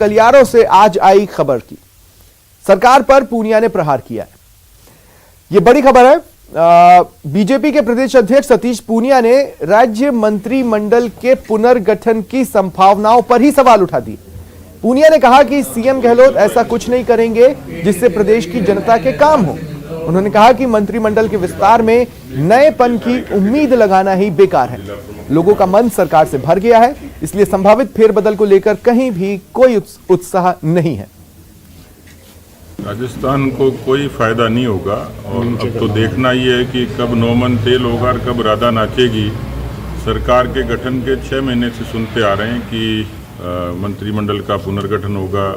गलियारों से आज आई खबर की सरकार पर पूनिया ने प्रहार किया है। यह बड़ी खबर है। बीजेपी के प्रदेश अध्यक्ष सतीश पूनिया ने राज्य मंत्रिमंडल के पुनर्गठन की संभावनाओं पर ही सवाल उठा दिए। पूनिया ने कहा कि सीएम गहलोत ऐसा कुछ नहीं करेंगे जिससे प्रदेश की जनता के काम हो। उन्होंने कहा कि मंत्रिमंडल के विस्तार में नएपन की उम्मीद लगाना ही बेकार है। लोगों का मन सरकार से भर गया है, इसलिए संभावित फेरबदल को लेकर कहीं भी कोई उत्साह नहीं है। राजस्थान को कोई फायदा नहीं होगा और अब तो देखना ही है कि कब नौमन तेल होगा और कब राधा नाचेगी। सरकार के गठन के 6 महीने से सुनते आ रहे हैं कि मंत्रिमंडल का पुनर्गठन होगा,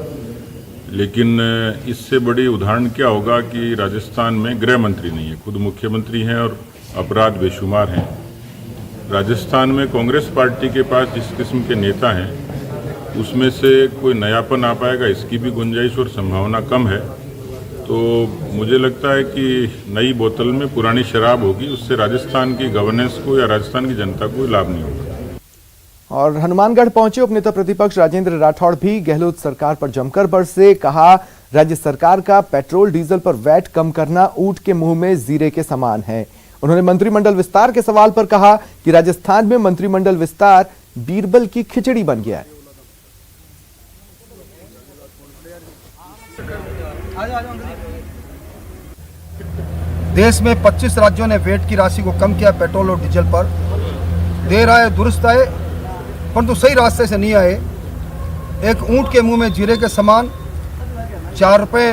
लेकिन इससे बड़ी उदाहरण क्या होगा कि राजस्थान में गृह मंत्री नहीं है, खुद मुख्यमंत्री हैं और अपराध बेशुमार हैं। राजस्थान में कांग्रेस पार्टी के पास जिस किस्म के नेता हैं उसमें से कोई नयापन आ पाएगा, इसकी भी गुंजाइश और संभावना कम है। तो मुझे लगता है कि नई बोतल में पुरानी शराब होगी, उससे राजस्थान की गवर्नेंस को या राजस्थान की जनता को लाभ नहीं होगा। और हनुमानगढ़ पहुंचे उपनेता प्रतिपक्ष राजेंद्र राठौड़ भी गहलोत सरकार पर जमकर बरसे। कहा, राज्य सरकार का पेट्रोल डीजल पर वैट कम करना ऊंट के मुंह में जीरे के समान है। उन्होंने मंत्रिमंडल विस्तार के सवाल पर कहा कि राजस्थान में मंत्रिमंडल विस्तार बीरबल की खिचड़ी बन गया है। देश में 25 राज्यों ने वैट की राशि को कम किया पेट्रोल और डीजल पर। देर आए दुरुस्त आए, परंतु सही रास्ते से नहीं आए। एक ऊंट के मुंह में जीरे के समान 4 रुपये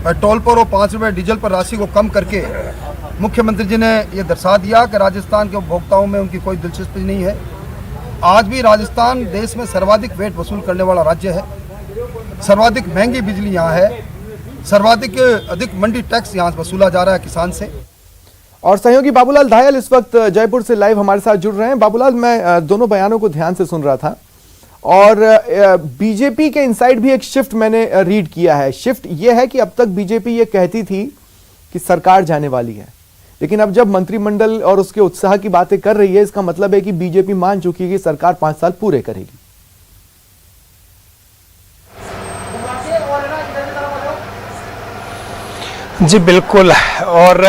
पेट्रोल पर और 5 रुपये डीजल पर राशि को कम करके मुख्यमंत्री जी ने यह दर्शा दिया कि राजस्थान के उपभोक्ताओं में उनकी कोई दिलचस्पी नहीं है। आज भी राजस्थान देश में सर्वाधिक वैट वसूल करने वाला राज्य है। सर्वाधिक महंगी बिजली यहाँ है, सर्वाधिक अधिक मंडी टैक्स यहाँ वसूला जा रहा है किसान से। और सहयोगी बाबूलाल धायल इस वक्त जयपुर से लाइव हमारे साथ जुड़ रहे हैं। बाबूलाल, मैं दोनों बयानों को ध्यान से सुन रहा था और बीजेपी के इनसाइड भी एक शिफ्ट मैंने रीड किया है। शिफ्ट यह है कि अब तक बीजेपी ये कहती थी कि सरकार जाने वाली है, लेकिन अब जब मंत्रिमंडल और उसके उत्साह की बातें कर रही है, इसका मतलब है कि बीजेपी मान चुकी है कि सरकार 5 साल पूरे करेगी। जी बिल्कुल, और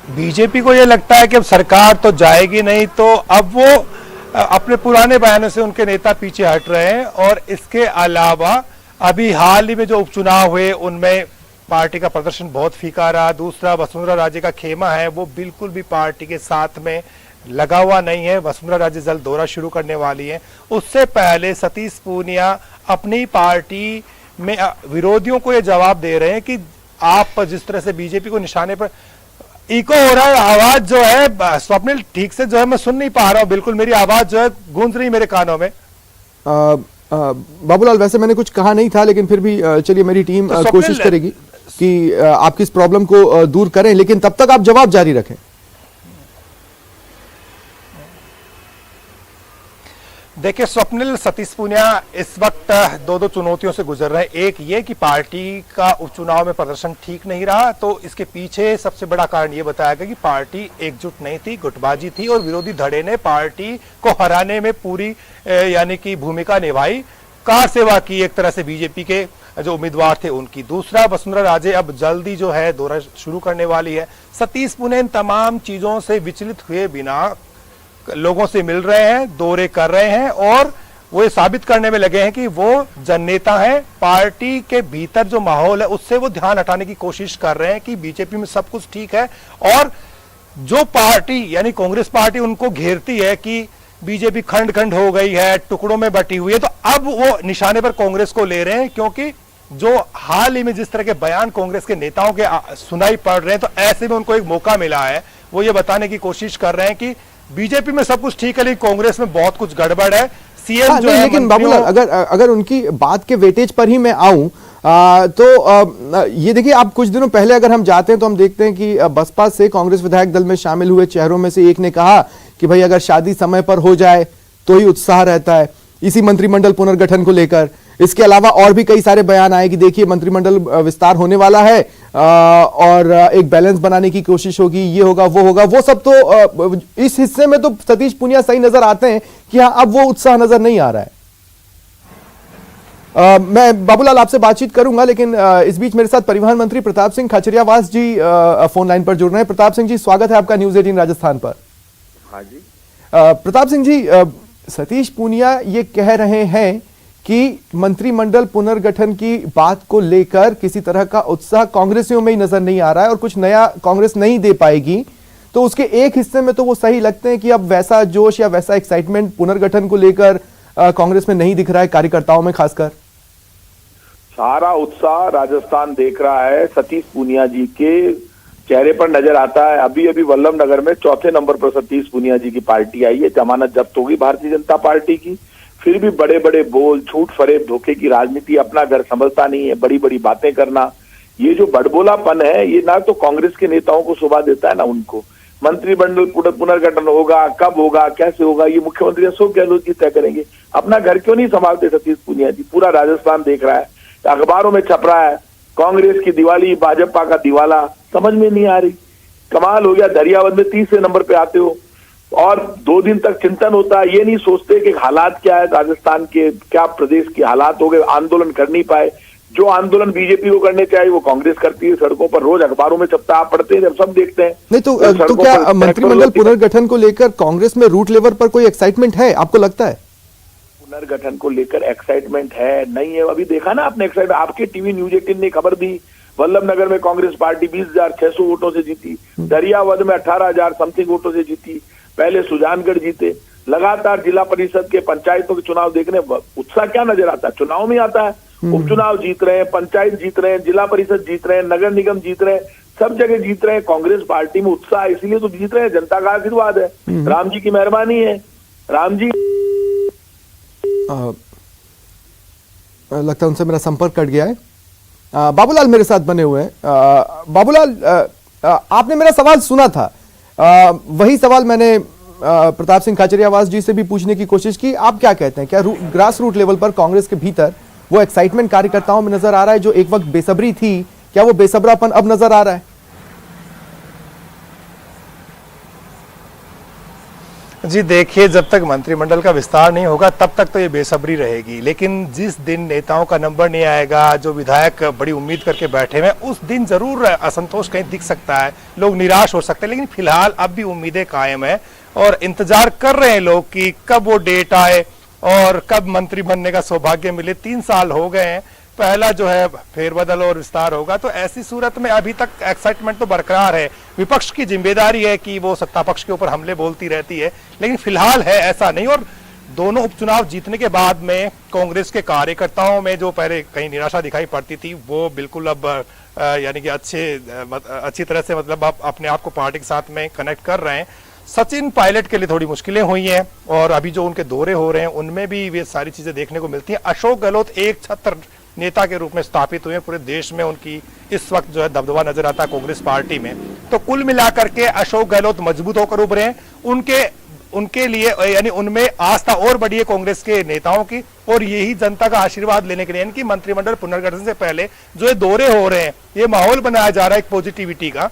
बीजेपी को ये लगता है कि अब सरकार तो जाएगी नहीं, तो अब वो अपने पुराने बयानों से उनके नेता पीछे हट रहे हैं। और इसके अलावा अभी हाल ही में जो उपचुनाव हुए उनमें पार्टी का प्रदर्शन बहुत फीका रहा। दूसरा, वसुंधरा राजे का खेमा है वो बिल्कुल भी पार्टी के साथ में लगा हुआ नहीं है। वसुंधरा राजे जल्द दौरा शुरू करने वाली है। उससे पहले सतीश पूनिया अपनी पार्टी में विरोधियों को ये जवाब दे रहे हैं कि आप जिस तरह से बीजेपी को निशाने पर इको हो रहा है, आवाज जो है स्वप्निल ठीक से जो है मैं सुन नहीं पा रहा हूं, बिल्कुल मेरी आवाज जो है गूंज रही मेरे कानों में। बाबूलाल, वैसे मैंने कुछ कहा नहीं था, लेकिन फिर भी चलिए मेरी टीम कोशिश करेगी कि आपकी इस प्रॉब्लम को दूर करें, लेकिन तब तक आप जवाब जारी रखें। देखिए स्वप्निल, सतीश पूनिया इस वक्त दो चुनौतियों से गुजर रहे हैं। एक ये कि पार्टी का उपचुनाव में प्रदर्शन ठीक नहीं रहा, तो इसके पीछे सबसे बड़ा कारण ये बताया गया कि पार्टी एकजुट नहीं थी, गुटबाजी थी और विरोधी धड़े ने पार्टी को हराने में पूरी यानी कि भूमिका निभाई, कार सेवा की एक तरह से बीजेपी के जो उम्मीदवार थे उनकी। दूसरा, वसुंधरा राजे अब जल्दी जो है दौरा शुरू करने वाली है। सतीश पूनिया इन तमाम चीजों से विचलित हुए बिना लोगों से मिल रहे हैं, दौरे कर रहे हैं और वो ये साबित करने में लगे हैं कि वो जननेता हैं। पार्टी के भीतर जो माहौल है उससे वो ध्यान हटाने की कोशिश कर रहे हैं कि बीजेपी में सब कुछ ठीक है, और जो पार्टी यानी कांग्रेस पार्टी उनको घेरती है कि बीजेपी खंड खंड हो गई है, टुकड़ों में बटी हुई है, तो अब वो निशाने पर कांग्रेस को ले रहे हैं। क्योंकि जो हाल ही में जिस तरह के बयान कांग्रेस के नेताओं के सुनाई पड़ रहे हैं, तो ऐसे में उनको एक मौका मिला है। वो ये बताने की कोशिश कर रहे हैं कि बीजेपी में सब कुछ ठीक है लेकिन कांग्रेस में बहुत कुछ गड़बड़ है। सीएम जो है, लेकिन बाबूलाल, अगर उनकी बात के वेटेज पर ही मैं आऊं तो ये देखिए, आप कुछ दिनों पहले अगर हम जाते हैं तो हम देखते हैं कि बसपा से कांग्रेस विधायक दल में शामिल हुए चेहरों में से एक ने कहा कि भाई अगर शादी समय पर हो जाए तो ही उत्साह रहता है इसी मंत्रिमंडल पुनर्गठन को लेकर। इसके अलावा और भी कई सारे बयान आए कि देखिए मंत्रिमंडल विस्तार होने वाला है और एक बैलेंस बनाने की कोशिश होगी, ये होगा वो होगा। वो सब तो इस हिस्से में तो सतीश पूनिया सही नजर आते हैं कि हाँ अब वो उत्साह नजर नहीं आ रहा है। मैं बाबूलाल आपसे बातचीत करूंगा, लेकिन इस बीच मेरे साथ परिवहन मंत्री प्रताप सिंह खाचरियावास जी फोन लाइन पर जुड़ रहे हैं। प्रताप सिंह जी, स्वागत है आपका न्यूज 18 राजस्थान पर। हाँ जी। प्रताप सिंह जी, सतीश पूनिया ये कह रहे हैं कि मंत्रिमंडल पुनर्गठन की बात को लेकर किसी तरह का उत्साह कांग्रेसियों में ही नजर नहीं आ रहा है और कुछ नया कांग्रेस नहीं दे पाएगी। तो उसके एक हिस्से में तो वो सही लगते हैं कि अब वैसा जोश या वैसा एक्साइटमेंट पुनर्गठन को लेकर कांग्रेस में नहीं दिख रहा है, कार्यकर्ताओं में खासकर। सारा उत्साह राजस्थान देख रहा है, सतीश पूनिया जी के चेहरे पर नजर आता है। अभी अभी वल्लभ नगर में चौथे नंबर पर सतीश पूनिया जी की पार्टी आई है। जमानत जब्त होगी भारतीय जनता पार्टी की, फिर भी बड़े बड़े बोल, झूठ फरेब, धोखे की राजनीति, अपना घर समझता नहीं है, बड़ी बड़ी बातें करना, ये जो बड़बोलापन है, ये ना तो कांग्रेस के नेताओं को शोभा देता है ना उनको। मंत्रिमंडल पुनर्गठन होगा, कब होगा, कैसे होगा, ये मुख्यमंत्री अशोक गहलोत जी तय करेंगे। अपना घर क्यों नहीं संभालते सतीश पूनिया जी? पूरा राजस्थान देख रहा है, अखबारों में छप रहा है, कांग्रेस की दिवाली, भाजपा का दिवाला, समझ में नहीं आ रही। कमाल हो गया, दरियावद में 30 नंबर पे आते हो और 2 दिन तक चिंतन होता है। ये नहीं सोचते कि हालात क्या है राजस्थान के, क्या प्रदेश के हालात हो गए, आंदोलन कर नहीं पाए। जो आंदोलन बीजेपी को करने चाहिए वो कांग्रेस करती है। सड़कों पर रोज अखबारों में छपता, आप पढ़ते हैं, सब देखते हैं। नहीं तो क्या मंत्रिमंडल पुनर्गठन को लेकर कांग्रेस में रूट लेवल पर कोई एक्साइटमेंट है, आपको लगता है? पुनर्गठन को लेकर एक्साइटमेंट है, नहीं है? अभी देखा ना आपने एक्साइटमेंट, आपके टीवी न्यूज 18 ने खबर दी, वल्लभ नगर में कांग्रेस पार्टी 20,600 वोटों से जीती, दरियावद में 18,000 समथिंग वोटों से जीती, पहले सुजानगढ़ जीते। लगातार जिला परिषद के, पंचायतों के चुनाव देखने उत्साह क्या नजर आता है? चुनाव में आता है, उपचुनाव जीत रहे हैं, पंचायत जीत रहे हैं, जिला परिषद जीत रहे हैं, नगर निगम जीत रहे हैं, सब जगह जीत रहे हैं। कांग्रेस पार्टी में उत्साह इसलिए तो जीत रहे हैं, जनता का आशीर्वाद है, राम जी की मेहरबानी है। राम जी लगता है उनसे मेरा संपर्क कट गया है। बाबूलाल मेरे साथ बने हुए हैं। बाबूलाल, आपने मेरा सवाल सुना था, वही सवाल मैंने प्रताप सिंह खाचरियावास जी से भी पूछने की कोशिश की। आप क्या कहते हैं, क्या ग्रास रूट लेवल पर कांग्रेस के भीतर वो एक्साइटमेंट कार्यकर्ताओं में नजर आ रहा है जो एक वक्त बेसब्री थी, क्या वो बेसब्रापन अब नजर आ रहा है? जी देखिए, जब तक मंत्रिमंडल का विस्तार नहीं होगा तब तक तो ये बेसब्री रहेगी, लेकिन जिस दिन नेताओं का नंबर नहीं आएगा, जो विधायक बड़ी उम्मीद करके बैठे हुए, उस दिन जरूर असंतोष कहीं दिख सकता है, लोग निराश हो सकते हैं। लेकिन फिलहाल अब भी उम्मीदें कायम है और इंतजार कर रहे हैं लोग कि कब वो डेट आए और कब मंत्री बनने का सौभाग्य मिले। 3 साल हो गए हैं, पहला जो है फेरबदल और विस्तार होगा, तो ऐसी सूरत में अभी तक एक्साइटमेंट तो बरकरार है। विपक्ष की जिम्मेदारी है कि वो सत्ता पक्ष के ऊपर हमले बोलती रहती है, लेकिन फिलहाल है ऐसा नहीं। और दोनों उपचुनाव जीतने के बाद में कांग्रेस के कार्यकर्ताओं में जो पहले कहीं निराशा दिखाई पड़ती थी, वो बिल्कुल अब यानी कि अच्छी तरह से मतलब आप अपने आप को पार्टी के साथ में कनेक्ट कर रहे हैं। सचिन पायलट के लिए थोड़ी मुश्किलें हुई हैं और अभी जो उनके दौरे हो रहे हैं उनमें भी वे सारी चीजें देखने को मिलती हैं। अशोक गहलोत एक छत्र नेता के रूप में स्थापित हुए, पूरे देश में उनकी इस वक्त जो है दबदबा नजर आता है कांग्रेस पार्टी में। तो कुल मिलाकर के अशोक गहलोत मजबूत होकर उभरे हैं। उनके लिए यानी उनमें आस्था और बढ़ी है कांग्रेस के नेताओं की, और यही जनता का आशीर्वाद लेने के लिए इनकी मंत्रिमंडल पुनर्गठन से पहले जो ये दौरे हो रहे हैं, ये माहौल बनाया जा रहा है एक पॉजिटिविटी का।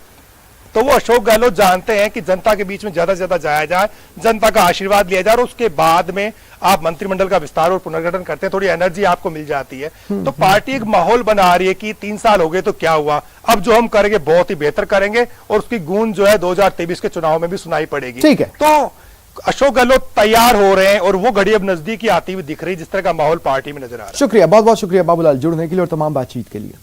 तो वो अशोक गहलोत जानते हैं कि जनता के बीच में ज्यादा से ज्यादा जाया जाए, जनता का आशीर्वाद लिया जाए, और उसके बाद में आप मंत्रिमंडल का विस्तार और पुनर्गठन करते हैं, थोड़ी एनर्जी आपको मिल जाती है। तो पार्टी एक माहौल बना रही है कि 3 साल हो गए तो क्या हुआ, अब जो हम करेंगे बहुत ही बेहतर करेंगे, और उसकी गूंज जो है 2023 के चुनाव में भी सुनाई पड़ेगी। ठीक है। तो अशोक गहलोत तैयार हो रहे हैं और वो घड़ी अब नजदीक ही आती हुई दिख रही है, जिस तरह का माहौल पार्टी में नजर आ रहा है। शुक्रिया, बहुत बहुत शुक्रिया बाबूलाल जुड़ने के लिए और तमाम बातचीत के लिए।